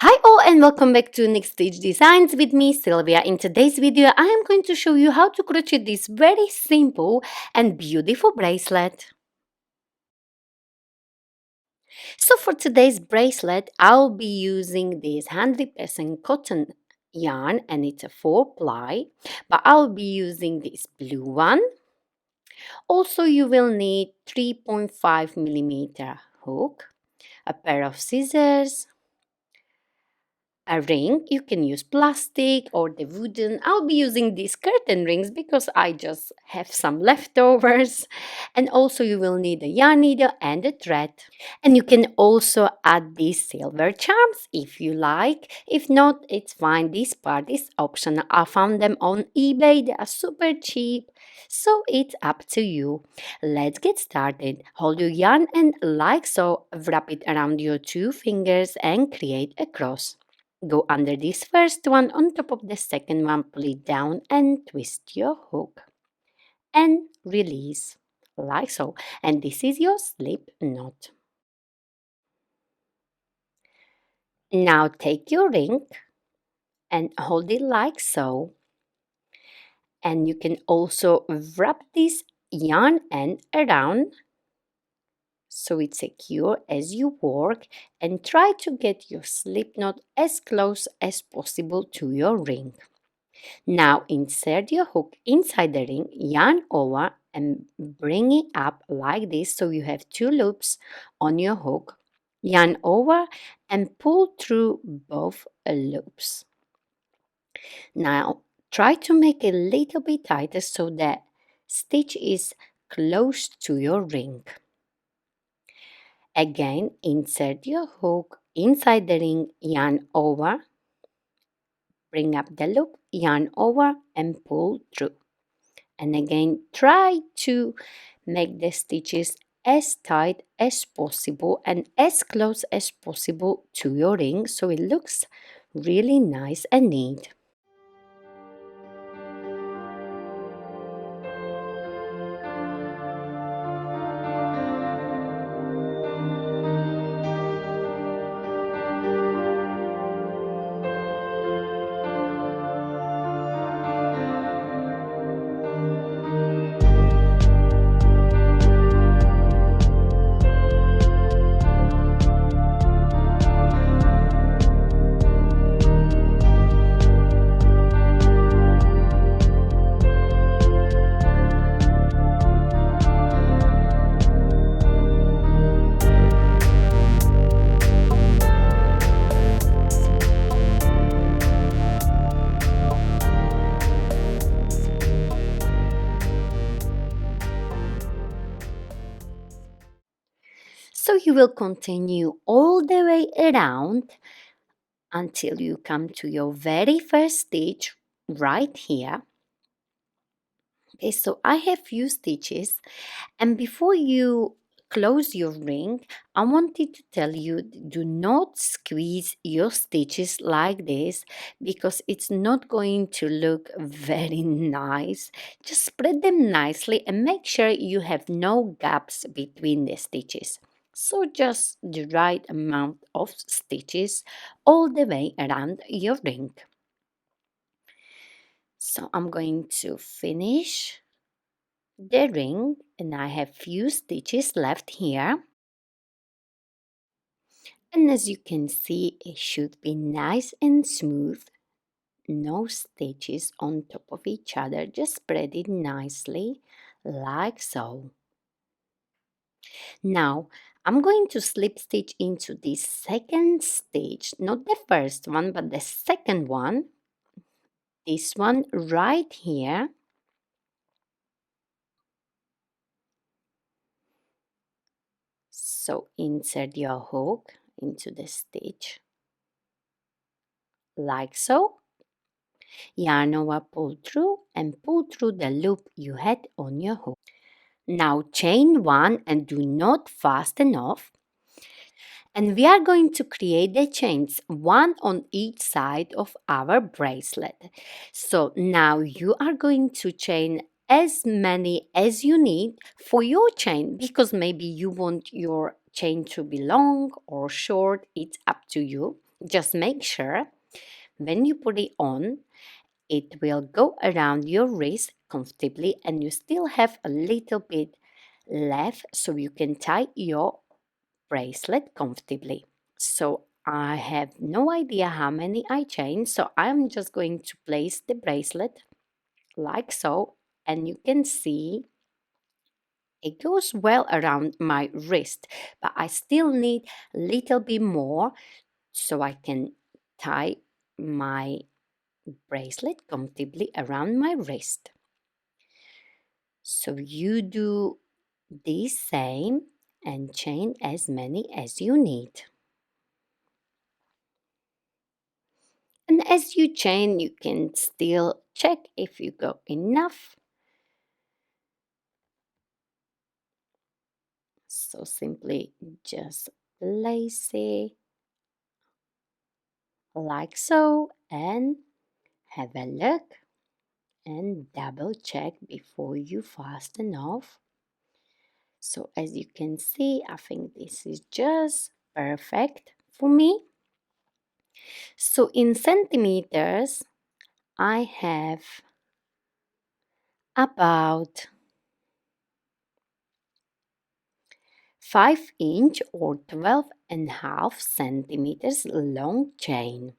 Hi all and welcome back to Next Stage Designs with me Sylvia. In today's video I am going to show you how to crochet this very simple and beautiful bracelet. So for today's bracelet I'll be using this 100% cotton yarn and it's a 4 ply, but I'll be using this blue one. Also you will need 3.5 mm hook, a pair of scissors, a ring. You can use plastic or the wooden. I'll be using these curtain rings because I just have some leftovers. And also you will need a yarn needle and a thread. And you can also add these silver charms if you like. If not, it's fine. This part is optional. I found them on eBay. They are super cheap. So it's up to you. Let's get started. Hold your yarn and like so, wrap it around your two fingers and create a cross. Go under this first one on top of the second one, pull it down and twist your hook and release like so. And this is your slip knot. Now take your ring and hold it like so. And you can also wrap this yarn end around so it's secure as you work, and try to get your slip knot as close as possible to your ring. Now insert your hook inside the ring, yarn over and bring it up like this so you have two loops on your hook. Yarn over and pull through both loops. Now try to make it a little bit tighter so that stitch is close to your ring. Again, insert your hook inside the ring, yarn over, bring up the loop, yarn over and pull through. And again, try to make the stitches as tight as possible and as close as possible to your ring so it looks really nice and neat. So you will continue all the way around until you come to your very first stitch right here. Okay, so I have few stitches, and before you close your ring, I wanted to tell you, do not squeeze your stitches like this because it's not going to look very nice. Just spread them nicely and make sure you have no gaps between the stitches. So just the right amount of stitches all the way around your ring. So I'm going to finish the ring and I have few stitches left here. And as you can see, it should be nice and smooth. No stitches on top of each other. Just spread it nicely like so. Now I'm going to slip stitch into this second stitch, not the first one but the second one, this one right here. So insert your hook into the stitch like so. Yarn over, pull through and pull through the loop you had on your hook. Now chain one and do not fasten off. And we are going to create the chains, one on each side of our bracelet. So now you are going to chain as many as you need for your chain, because maybe you want your chain to be long or short, it's up to you. Just make sure when you put it on, it will go around your wrist comfortably and you still have a little bit left so you can tie your bracelet comfortably. So I have no idea how many I changed, so I'm just going to place the bracelet like so, and you can see it goes well around my wrist, but I still need a little bit more so I can tie my bracelet comfortably around my wrist. So you do the same and chain as many as you need. And as you chain, you can still check if you got enough. So simply just place it like so and have a look and double check before you fasten off. So as you can see, I think this is just perfect for me. So in centimeters, I have about 5" or 12.5 centimeters long chain.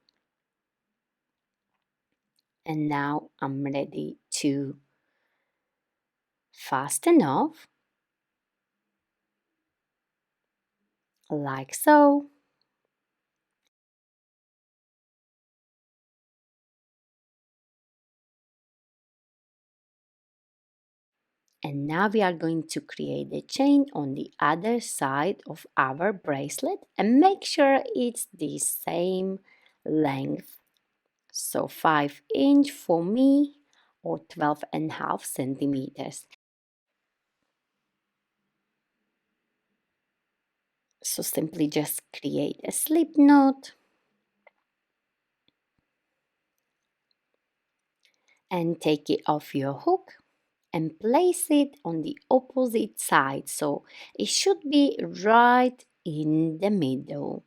And now I'm ready to fasten off like so. And now we are going to create a chain on the other side of our bracelet and make sure it's the same length. So 5" for me or 12.5 centimeters. So simply just create a slip knot and take it off your hook and place it on the opposite side. So it should be right in the middle.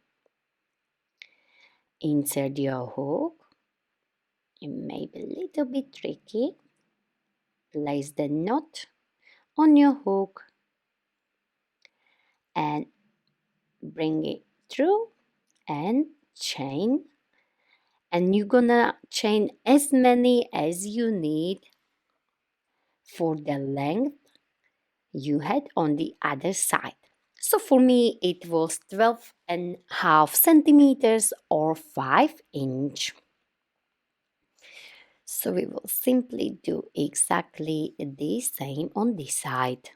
Insert your hook. It may be a little bit tricky. Place the knot on your hook and bring it through and chain. And you're gonna chain as many as you need for the length you had on the other side. So for me, it was 12.5 centimeters or 5". So we will simply do exactly the same on this side.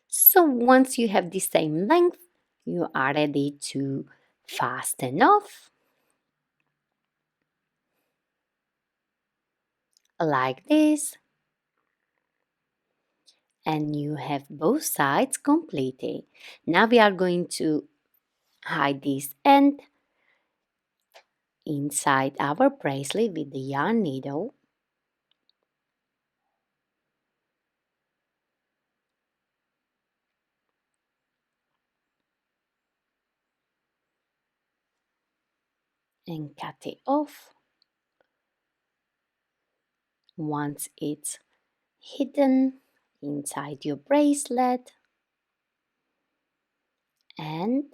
So once you have the same length, you are ready to fasten off like this. And you have both sides completed. Now we are going to hide this end inside our bracelet with the yarn needle. And cut it off once it's hidden inside your bracelet. And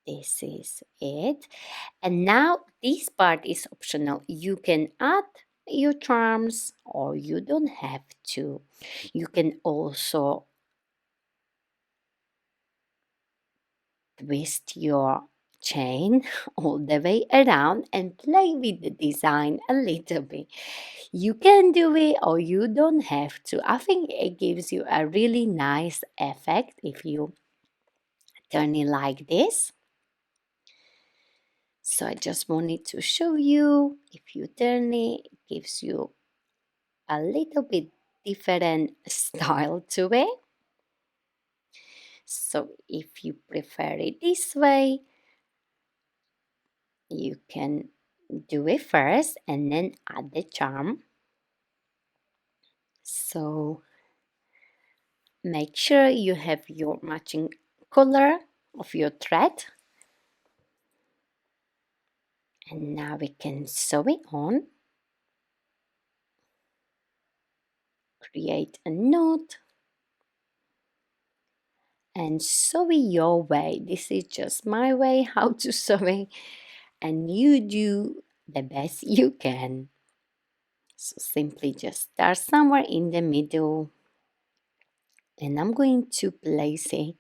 this is it. And now this part is optional. You can add your charms or you don't have to. You can also twist your chain all the way around and play with the design a little bit. You can do it or you don't have to. I think it gives you a really nice effect if you turn it like this. So I just wanted to show you, if you turn it, it gives you a little bit different style to it. So if you prefer it this way, you can do it first and then add the charm. So Make sure you have your matching color of your thread. And now we can sew it on. Create a knot and sew it your way. This is just my way how to sew it, and you do the best you can. So simply just start somewhere in the middle, and I'm going to place it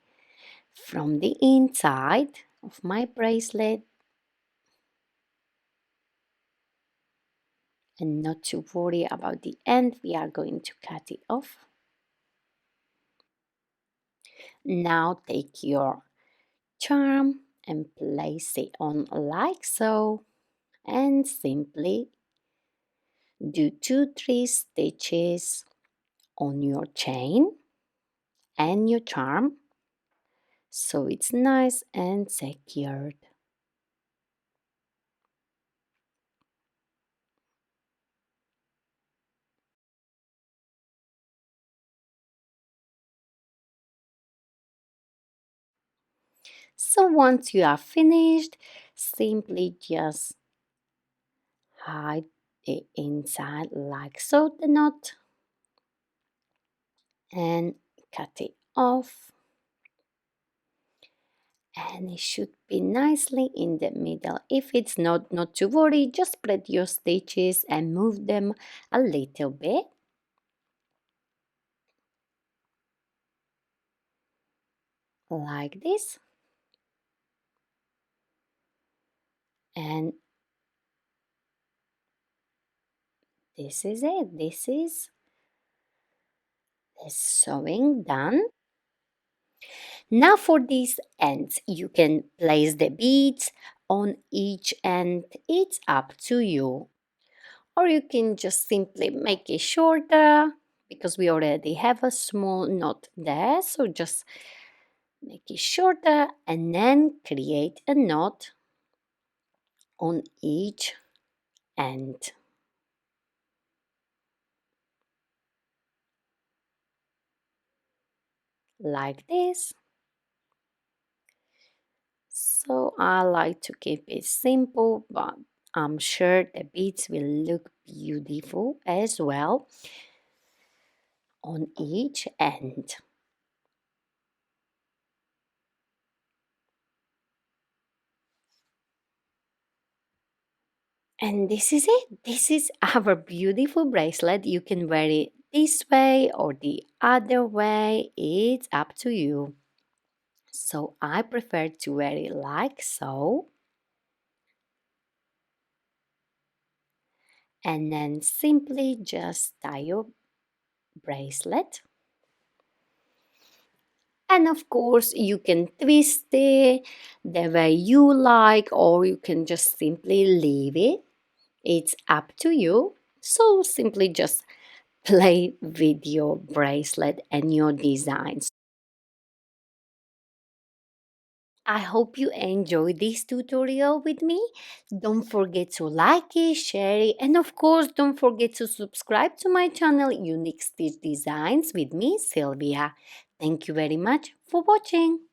from the inside of my bracelet, and not to worry about the end, we are going to cut it off. Now take your charm and place it on like so, and simply do 2-3 stitches on your chain and your charm so it's nice and secured. So once you are finished, simply just hide the inside like so, the knot, and cut it off, and it should be nicely in the middle. If it's not to worry, just spread your stitches and move them a little bit like this, and this is it. This is the sewing done. Now for these ends, you can place the beads on each end. It's up to you. Or you can just simply make it shorter because we already have a small knot there. So just make it shorter and then create a knot on each end. Like this. So I like to keep it simple, but I'm sure the beads will look beautiful as well on each end. And this is it. This is our beautiful bracelet. You can wear it this way or the other way. It's up to you. So I prefer to wear it like so. And then simply just tie your bracelet. And of course, you can twist it the way you like, or you can just simply leave it. It's up to you. So simply just play with your bracelet and your designs. I hope you enjoyed this tutorial with me. Don't forget to like it, share it, and of course don't forget to subscribe to my channel Unique Stitch Designs with me, Sylvia. Thank you very much for watching.